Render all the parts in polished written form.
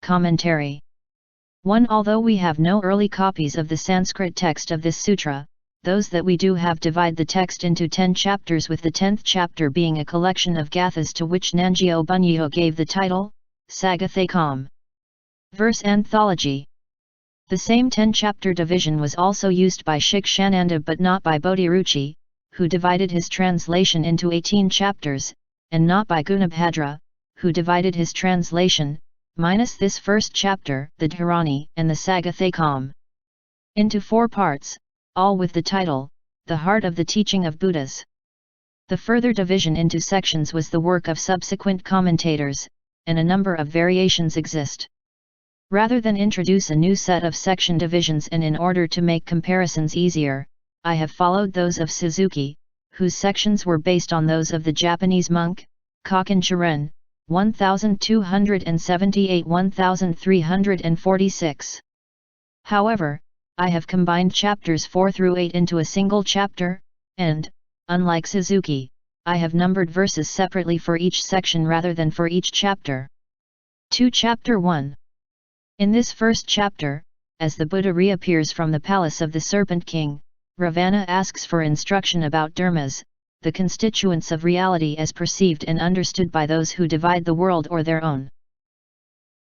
Commentary 1. Although we have no early copies of the Sanskrit text of this sutra, those that we do have divide the text into 10 chapters, with the 10th chapter being a collection of gathas to which Nangyeo Bunyeo gave the title, Sagathakam. Verse Anthology. The same 10-chapter division was also used by Shikshananda but not by Bodhiruchi, who divided his translation into 18 chapters, and not by Gunabhadra, who divided his translation, minus this first chapter, the Dharani and the Sagathakam, into 4 parts, all with the title, The Heart of the Teaching of Buddhas. The further division into sections was the work of subsequent commentators, and a number of variations exist. Rather than introduce a new set of section divisions, and in order to make comparisons easier, I have followed those of Suzuki, whose sections were based on those of the Japanese monk, Kokken-Chiren, 1278-1346. However, I have combined chapters 4 through 8 into a single chapter, and, unlike Suzuki, I have numbered verses separately for each section rather than for each chapter. 2. Chapter 1. In this first chapter, as the Buddha reappears from the palace of the serpent-king, Ravana asks for instruction about dharmas, the constituents of reality as perceived and understood by those who divide the world or their own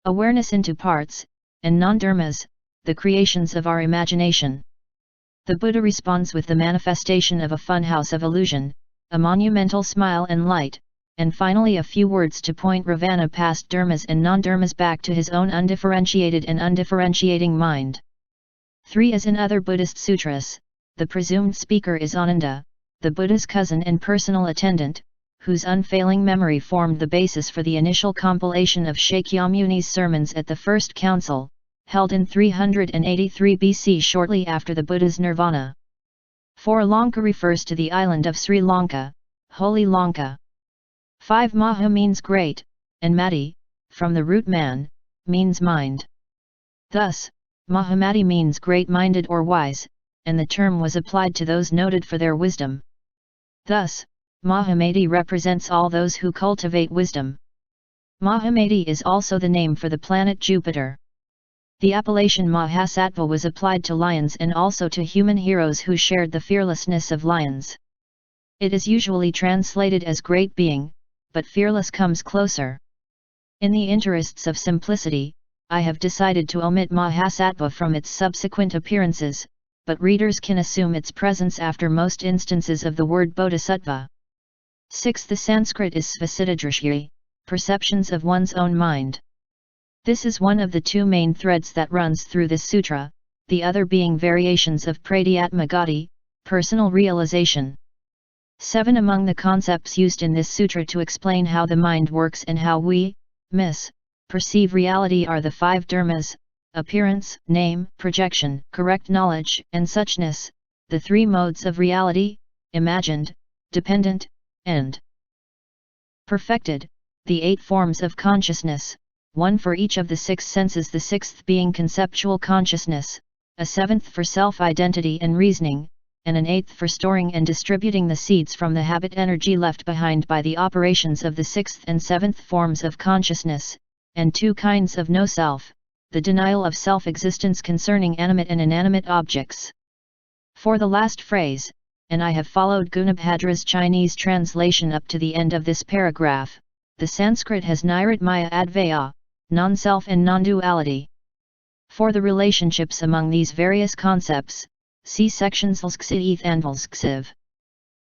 awareness into parts, and non-dharmas, the creations of our imagination. The Buddha responds with the manifestation of a funhouse of illusion, a monumental smile and light, and finally a few words to point Ravana past dharmas and non-dharmas back to his own undifferentiated and undifferentiating mind. 3. As in other Buddhist sutras, the presumed speaker is Ananda, the Buddha's cousin and personal attendant, whose unfailing memory formed the basis for the initial compilation of Shakyamuni's sermons at the First Council, held in 383 BC shortly after the Buddha's nirvana. 4. Lanka refers to the island of Sri Lanka, Holy Lanka. 5. Maha means great, and Mati, from the root man, means mind. Thus, Mahamati means great-minded or wise, and the term was applied to those noted for their wisdom. Thus, Mahamati represents all those who cultivate wisdom. Mahamati is also the name for the planet Jupiter. The appellation Mahasattva was applied to lions and also to human heroes who shared the fearlessness of lions. It is usually translated as great being, but fearless comes closer. In the interests of simplicity, I have decided to omit Mahasattva from its subsequent appearances, but readers can assume its presence after most instances of the word bodhisattva. 6. The Sanskrit is Svasiddhidrishyi, perceptions of one's own mind. This is one of the 2 main threads that runs through this sutra, the other being variations of Pradhyatmagati, personal realization. 7. Among the concepts used in this sutra to explain how the mind works and how we, perceive reality are the 5 dharmas, appearance, name, projection, correct knowledge, and suchness, the 3 modes of reality, imagined, dependent, and perfected, the 8 forms of consciousness, 1 for each of the 6 senses, the 6th being conceptual consciousness, a 7th for self-identity and reasoning, and an 8th for storing and distributing the seeds from the habit energy left behind by the operations of the 6th and 7th forms of consciousness, and 2 kinds of no-self, the denial of self-existence concerning animate and inanimate objects. For the last phrase, and I have followed Gunabhadra's Chinese translation up to the end of this paragraph, the Sanskrit has Nairitmaya Advaya, non-self and non-duality. For the relationships among these various concepts, see sections Lsksit and Lskiv.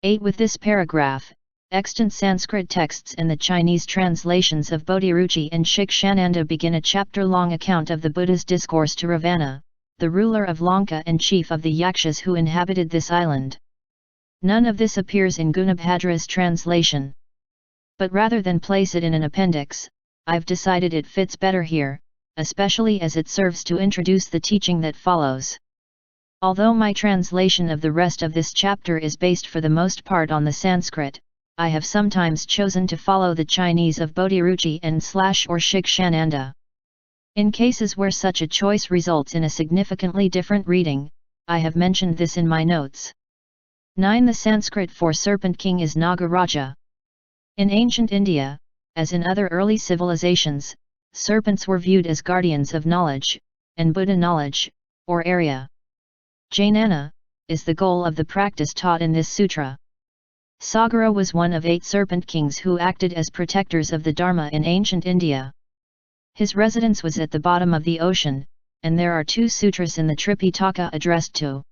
8. With this paragraph, extant Sanskrit texts and the Chinese translations of Bodhiruchi and Shikshananda begin a chapter-long account of the Buddha's discourse to Ravana, the ruler of Lanka and chief of the yakshas who inhabited this island. None of this appears in Gunabhadra's translation. But rather than place it in an appendix, I've decided it fits better here, especially as it serves to introduce the teaching that follows. Although my translation of the rest of this chapter is based for the most part on the Sanskrit, I have sometimes chosen to follow the Chinese of Bodhiruchi and or Shikshananda. In cases where such a choice results in a significantly different reading, I have mentioned this in my notes. 9. The Sanskrit for serpent-king is Naga Raja. In ancient India, as in other early civilizations, serpents were viewed as guardians of knowledge, and Buddha knowledge, or arya. Jnana is the goal of the practice taught in this sutra. Sagara was one of 8 serpent kings who acted as protectors of the Dharma in ancient India. His residence was at the bottom of the ocean, and there are 2 sutras in the Tripitaka addressed to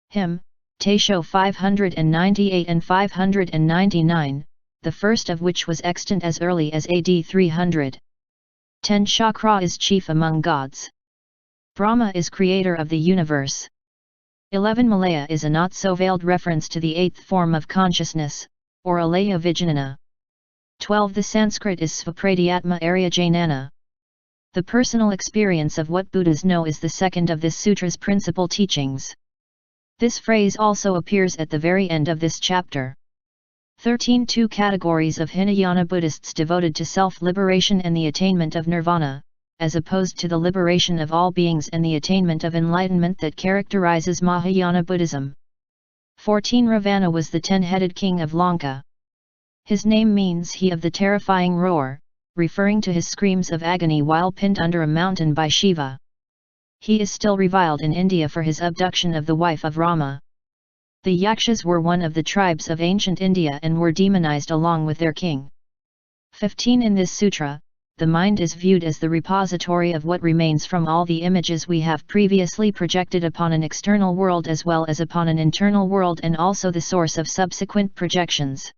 him, Taisho 598 and 599, the first of which was extant as early as AD 300. 10 Chakra is chief among gods. Brahma is creator of the universe. 11 Malaya is a not-so-veiled reference to the 8th form of consciousness, or alaya vijnana. 12 The Sanskrit is Svapradhyatma Arya Jnana. The personal experience of what Buddhas know is the second of this sutra's principal teachings. This phrase also appears at the very end of this chapter. 13 Two categories of Hinayana Buddhists devoted to self-liberation and the attainment of nirvana, as opposed to the liberation of all beings and the attainment of enlightenment that characterizes Mahayana Buddhism. 14 Ravana was the 10-headed king of Lanka. His name means he of the terrifying roar, referring to his screams of agony while pinned under a mountain by Shiva. He is still reviled in India for his abduction of the wife of Rama. The yakshas were one of the tribes of ancient India and were demonized along with their king. 15 In this sutra, the mind is viewed as the repository of what remains from all the images we have previously projected upon an external world as well as upon an internal world, and also the source of subsequent projections.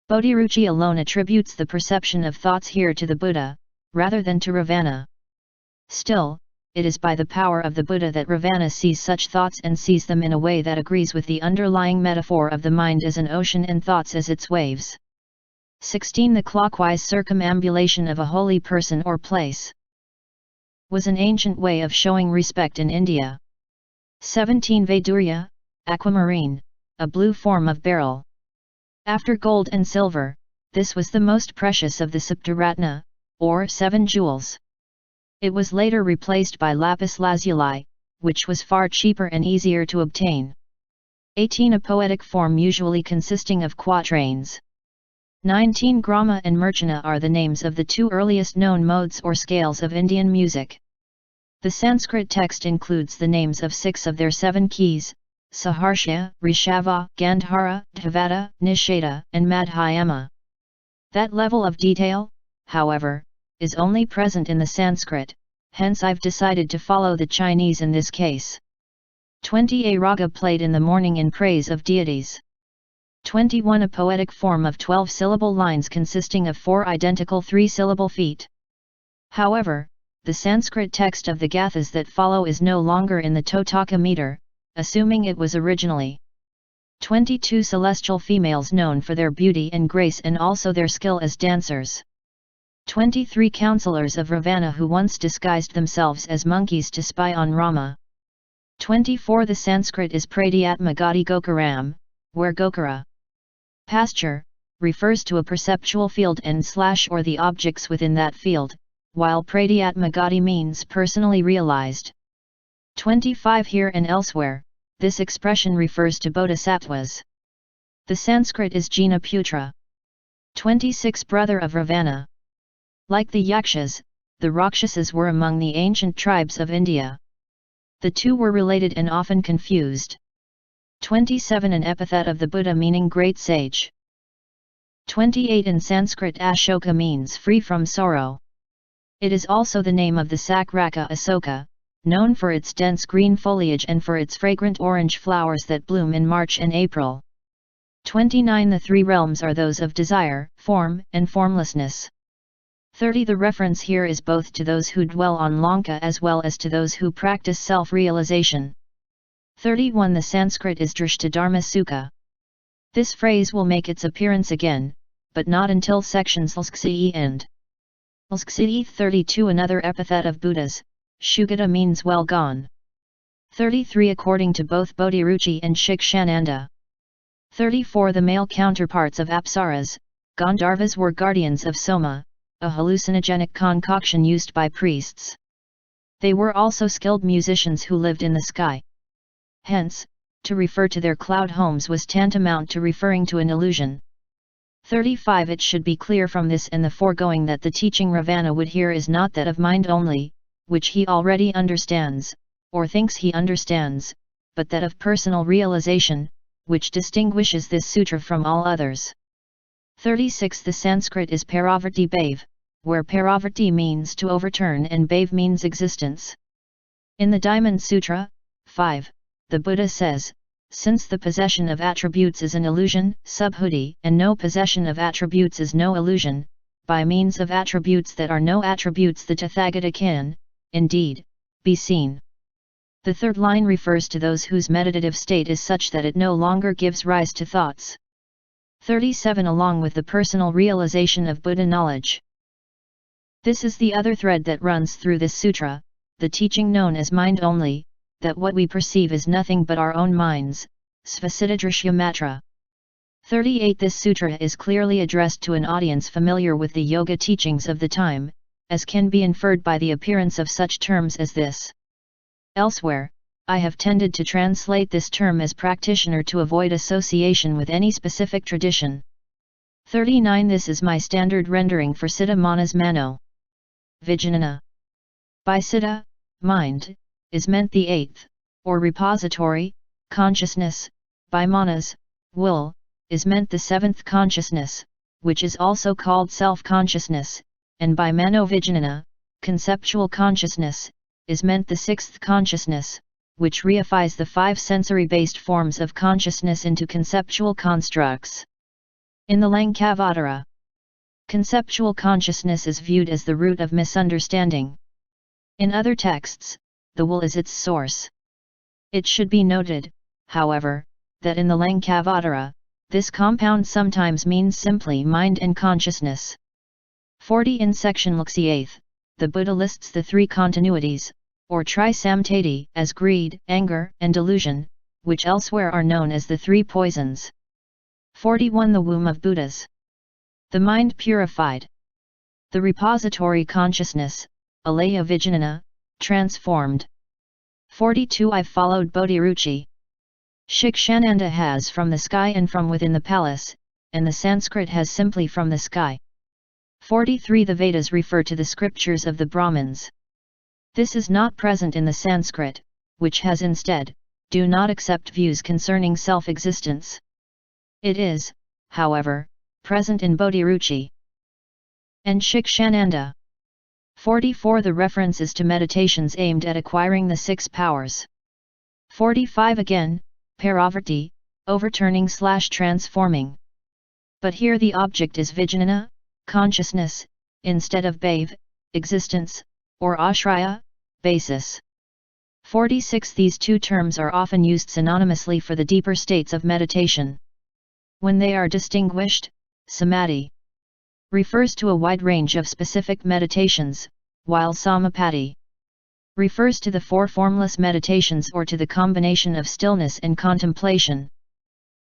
Bodhiruchi alone attributes the perception of thoughts here to the Buddha, rather than to Ravana. Still, it is by the power of the Buddha that Ravana sees such thoughts and sees them in a way that agrees with the underlying metaphor of the mind as an ocean and thoughts as its waves. 16 The clockwise circumambulation of a holy person or place was an ancient way of showing respect in India. 17 Vaidurya, aquamarine, a blue form of beryl. After gold and silver, this was the most precious of the Saptaratna, or 7 jewels. It was later replaced by lapis lazuli, which was far cheaper and easier to obtain. 18 A poetic form usually consisting of quatrains. 19 Grama and Murchana are the names of the 2 earliest known modes or scales of Indian music. The Sanskrit text includes the names of 6 of their 7 keys: Saharsha, Rishava, Gandhara, Dhavata, Nishada, and Madhyama. That level of detail, however, is only present in the Sanskrit, hence I've decided to follow the Chinese in this case. 20 A raga played in the morning in praise of deities. 21 A poetic form of 12-syllable lines consisting of 4 identical 3-syllable feet. However, the Sanskrit text of the Gathas that follow is no longer in the Totaka meter, assuming it was originally. 22 Celestial females known for their beauty and grace and also their skill as dancers. 23 Counselors of Ravana who once disguised themselves as monkeys to spy on Rama. 24 The Sanskrit is Pradhyatma Gati Gokaram, where Gokara pasture refers to a perceptual field and/or the objects within that field, while Pradhyatma Gati means personally realized. 25 Here and elsewhere, this expression refers to bodhisattvas. The Sanskrit is Jina Putra. 26 Brother of Ravana. Like the yakshas, the rakshasas were among the ancient tribes of India. The two were related and often confused. 27 An epithet of the Buddha meaning great sage. 28 In Sanskrit Ashoka means free from sorrow. It is also the name of the Sakraka Asoka, known for its dense green foliage and for its fragrant orange flowers that bloom in March and April. 29 The 3 realms are those of desire, form, and formlessness. 30 The reference here is both to those who dwell on Lanka as well as to those who practice self-realization. 31 The Sanskrit is Drishta Dharma Sukha. This phrase will make its appearance again, but not until sections Lsksi end. Lsksi 32 Another epithet of Buddhas, Shugata means well gone. 33 According to both Bodhiruchi and Shikshananda. 34 The male counterparts of Apsaras, Gandharvas were guardians of Soma, a hallucinogenic concoction used by priests. They were also skilled musicians who lived in the sky. Hence, to refer to their cloud homes was tantamount to referring to an illusion. 35 It should be clear from this and the foregoing that the teaching Ravana would hear is not that of mind only, which he already understands, or thinks he understands, but that of personal realization, which distinguishes this sutra from all others. 36 The Sanskrit is Paravarti Bhave, where Paravarti means to overturn and Bhave means existence. In the Diamond Sutra, 5, the Buddha says, since the possession of attributes is an illusion, subhuti, and no possession of attributes is no illusion, by means of attributes that are no attributes the Tathagata can, indeed, be seen. The third line refers to those whose meditative state is such that it no longer gives rise to thoughts. 37 Along with the personal realization of Buddha knowledge. This is the other thread that runs through this sutra, the teaching known as mind only, that what we perceive is nothing but our own minds, Svasiddhidrishya Matra. 38 This sutra is clearly addressed to an audience familiar with the yoga teachings of the time, as can be inferred by the appearance of such terms as this. Elsewhere, I have tended to translate this term as practitioner to avoid association with any specific tradition. 39 This is my standard rendering for Siddha Manas Mano. Vijnana. By Siddha, mind, is meant the eighth, or repository, consciousness, by Manas, will, is meant the seventh consciousness, which is also called self-consciousness, and by Mano-Vijnana, conceptual consciousness, is meant the sixth consciousness, which reifies the five sensory-based forms of consciousness into conceptual constructs. In the Lankavatara, conceptual consciousness is viewed as the root of misunderstanding. In other texts, the will is its source. It should be noted, however, that in the Lankavatara, this compound sometimes means simply mind and consciousness. 40 In section Laksyath, the Buddha lists the three continuities, or trisamtati, as greed, anger, and delusion, which elsewhere are known as the three poisons. 41 The womb of Buddhas. The mind purified. The repository consciousness, alaya vijnana, transformed. 42 I followed Bodhiruchi. Shikshananda has from the sky and from within the palace, and the Sanskrit has simply from the sky. 43 The Vedas refer to the scriptures of the Brahmins. This is not present in the Sanskrit, which has instead, do not accept views concerning self-existence. It is, however, present in Bodhiruchi and Shikshananda. 44 The reference is to meditations aimed at acquiring the six powers. 45 Again, Paravarti, overturning/transforming. But here the object is Vijnana, consciousness, instead of Bhave, existence, or Ashraya, basis. 46 These two terms are often used synonymously for the deeper states of meditation. When they are distinguished, Samadhi refers to a wide range of specific meditations, while Samapati refers to the four formless meditations or to the combination of stillness and contemplation.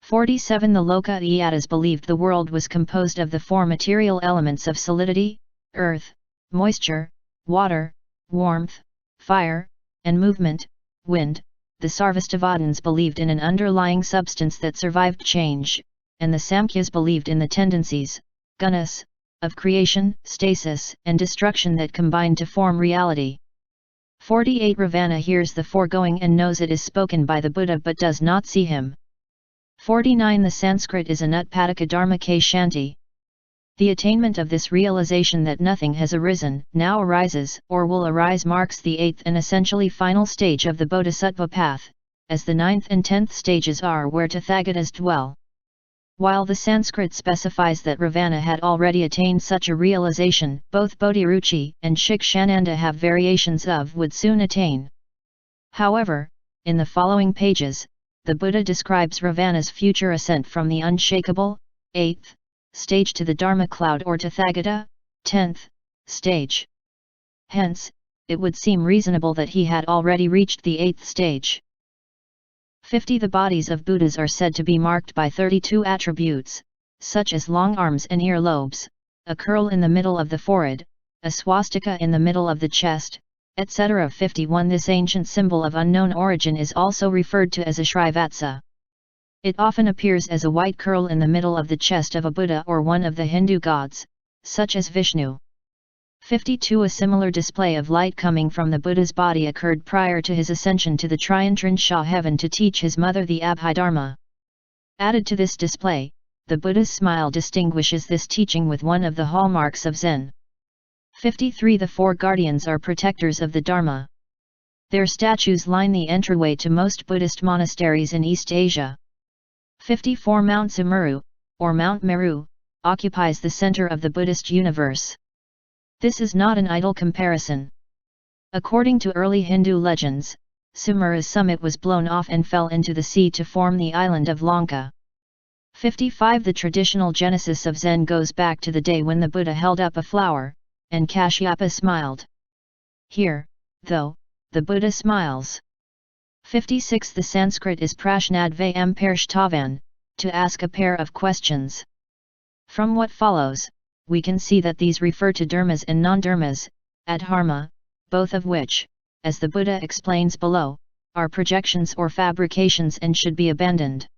47 The Loka-yatas believed the world was composed of the four material elements of solidity, earth, moisture, water, warmth, fire, and movement, wind. The Sarvastivadins believed in an underlying substance that survived change, and the Samkhyas believed in the tendencies, gunas, of creation, stasis, and destruction that combine to form reality. 48 Ravana hears the foregoing and knows it is spoken by the Buddha but does not see him. 49 The Sanskrit is Anutpadaka Dharma K Shanti. The attainment of this realization that nothing has arisen, now arises, or will arise marks the eighth and essentially final stage of the Bodhisattva path, as the ninth and 10th stages are where Tathagatas dwell. While the Sanskrit specifies that Ravana had already attained such a realization, both Bodhiruchi and Shikshananda have variations of would soon attain. However, in the following pages, the Buddha describes Ravana's future ascent from the unshakable, 8th, stage to the Dharma cloud or Tathagata, 10th, stage. Hence, it would seem reasonable that he had already reached the 8th stage. 50 The bodies of Buddhas are said to be marked by 32 attributes, such as long arms and ear lobes, a curl in the middle of the forehead, a swastika in the middle of the chest, etc. 51 This ancient symbol of unknown origin is also referred to as a Shrivatsa. It often appears as a white curl in the middle of the chest of a Buddha or one of the Hindu gods, such as Vishnu. 52. A similar display of light coming from the Buddha's body occurred prior to his ascension to the Triantransha heaven to teach his mother the Abhidharma. Added to this display, the Buddha's smile distinguishes this teaching with one of the hallmarks of Zen. 53. The four guardians are protectors of the Dharma. Their statues line the entryway to most Buddhist monasteries in East Asia. 54. Mount Sumeru, or Mount Meru, occupies the center of the Buddhist universe. This is not an idle comparison. According to early Hindu legends, Sumeru's summit was blown off and fell into the sea to form the island of Lanka. 55. The traditional genesis of Zen goes back to the day when the Buddha held up a flower, and Kashyapa smiled. Here, though, the Buddha smiles. 56. The Sanskrit is prashnadvayam parishtavan, to ask a pair of questions. From what follows, we can see that these refer to dharmas and non-dharmas, adharma, both of which, as the Buddha explains below, are projections or fabrications and should be abandoned.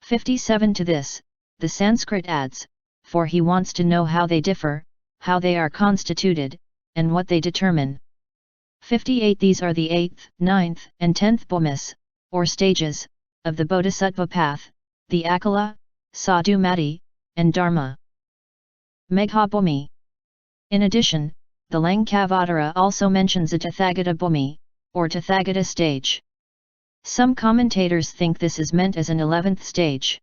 57. To this, the Sanskrit adds, for he wants to know how they differ, how they are constituted, and what they determine. 58. These are the 8th, 9th, and 10th bhumis, or stages, of the Bodhisattva path, the Akala, Sadhumati, and Dharma. Meghabhumi. In addition, the Lankavatara also mentions a Tathagata bhumi, or Tathagata stage. Some commentators think this is meant as an 11th stage.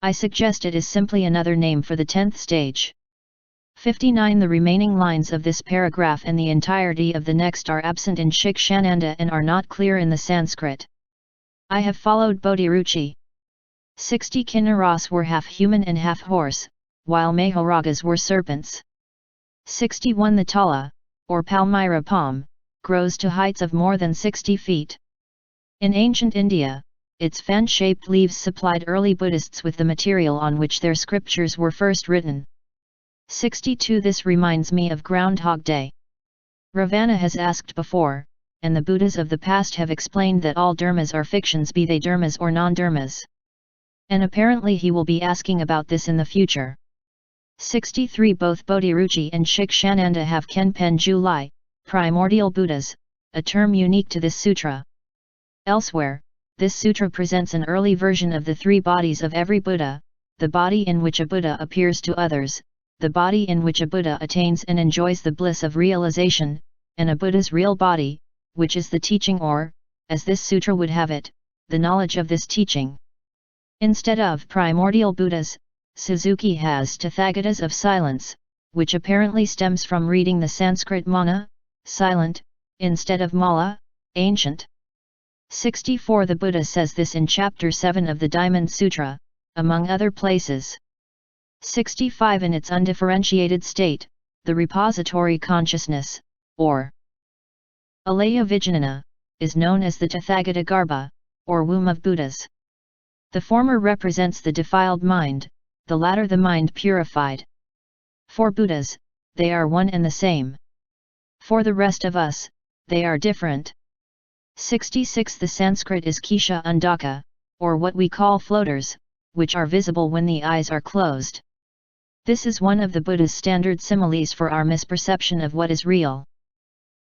I suggest it is simply another name for the 10th stage. 59. The remaining lines of this paragraph and the entirety of the next are absent in Shikshananda and are not clear in the Sanskrit. I have followed Bodhiruchi. 60. Kinnaras were half human and half horse, while Mahoragas were serpents. 61. The tala, or palmyra palm, grows to heights of more than 60 feet. In ancient India, its fan-shaped leaves supplied early Buddhists with the material on which their scriptures were first written. 62. This reminds me of Groundhog Day. Ravana has asked before, and the Buddhas of the past have explained that all dharmas are fictions, be they dharmas or non-dharmas. And apparently he will be asking about this in the future. 63. Both Bodhiruchi and Shikshananda have Kenpen Julai, primordial Buddhas, a term unique to this sutra. Elsewhere, this sutra presents an early version of the three bodies of every Buddha, the body in which a Buddha appears to others, the body in which a Buddha attains and enjoys the bliss of realization, and a Buddha's real body, which is the teaching or, as this sutra would have it, the knowledge of this teaching. Instead of primordial Buddhas, Suzuki has Tathagatas of silence, which apparently stems from reading the Sanskrit mana, silent, instead of mala, ancient. 64. The Buddha says this in chapter 7 of the Diamond Sutra, among other places. 65. In its undifferentiated state, the repository consciousness, or alaya vijnana, is known as the Tathagata Garbha, or womb of Buddhas. The former represents the defiled mind, the latter the mind purified. For Buddhas, they are one and the same. For the rest of us, they are different. 66. The Sanskrit is Kisha Undaka, or what we call floaters, which are visible when the eyes are closed. This is one of the Buddha's standard similes for our misperception of what is real.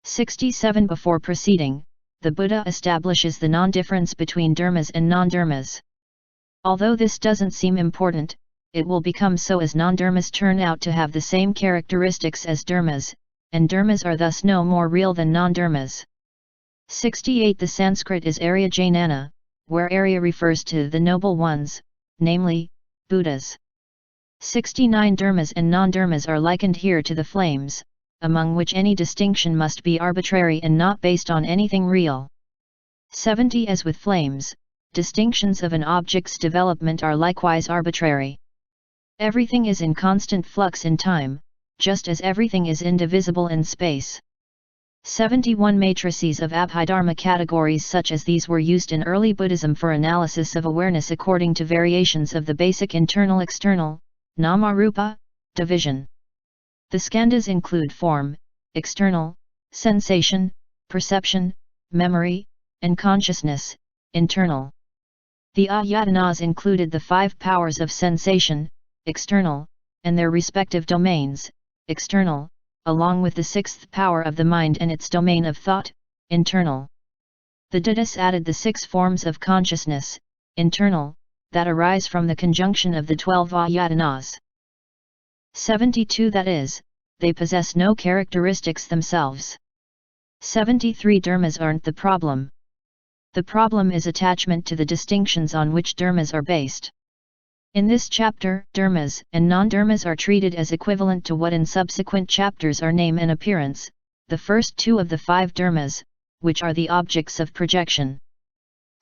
67. Before proceeding, the Buddha establishes the non-difference between dharmas and non-dharmas. Although this doesn't seem important, it will become so as non-dharmas turn out to have the same characteristics as dharmas, and dharmas are thus no more real than non-dharmas. 68. The Sanskrit is arya jnana, where arya refers to the noble ones, namely, Buddhas. 69. Dharmas and non-dharmas are likened here to the flames, among which any distinction must be arbitrary and not based on anything real. 70. As with flames, distinctions of an object's development are likewise arbitrary. Everything is in constant flux in time, just as everything is indivisible in space. 71. Matrices of Abhidharma categories such as these were used in early Buddhism for analysis of awareness according to variations of the basic internal-external, nama-rupa, division. The skandhas include form, external, sensation, perception, memory, and consciousness, internal. The ayatanas included the 5 powers of sensation, external, and their respective domains, external, along with the 6th power of the mind and its domain of thought, internal. The Buddhists added the 6 forms of consciousness, internal, that arise from the conjunction of the 12 ayatanas. 72 That is, they possess no characteristics themselves. 73 Dharmas aren't the problem. The problem is attachment to the distinctions on which dharmas are based. In this chapter, dharmas and non-dharmas are treated as equivalent to what in subsequent chapters are name and appearance, the first 2 of the 5 dharmas, which are the objects of projection.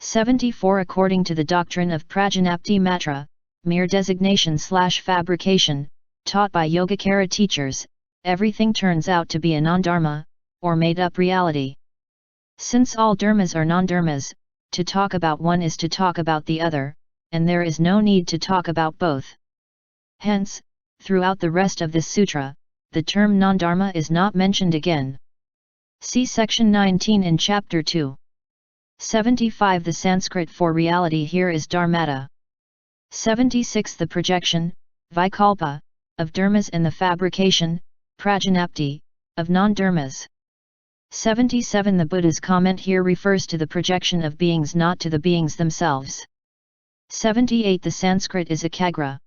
74 According to the doctrine of Prajanapti Matra, mere designation/fabrication, taught by Yogacara teachers, everything turns out to be a non-dharma, or made-up reality. Since all dharmas are non-dharmas, to talk about one is to talk about the other, and there is no need to talk about both. Hence, throughout the rest of this sutra, the term non-dharma is not mentioned again. See section 19 in chapter 2. 75 The Sanskrit for reality here is dharmata. 76 The projection, vikalpa, of dharmas and the fabrication, prajanapti, of non-dharmas. 77 The Buddha's comment here refers to the projection of beings, not to the beings themselves. 78 The Sanskrit is ekagra.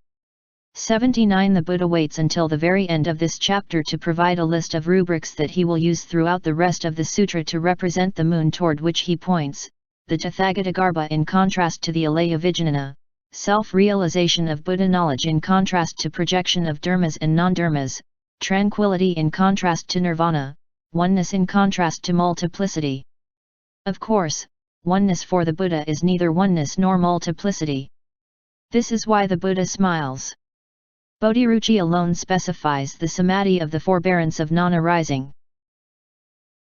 79 The Buddha waits until the very end of this chapter to provide a list of rubrics that he will use throughout the rest of the sutra to represent the moon toward which he points, the Tathagatagarbha in contrast to the alaya vijnana, self-realization of Buddha knowledge in contrast to projection of dharmas and non-dharmas, tranquility in contrast to nirvana, oneness in contrast to multiplicity. Of course, oneness for the Buddha is neither oneness nor multiplicity. This is why the Buddha smiles. Bodhiruchi alone specifies the samadhi of the forbearance of non-arising.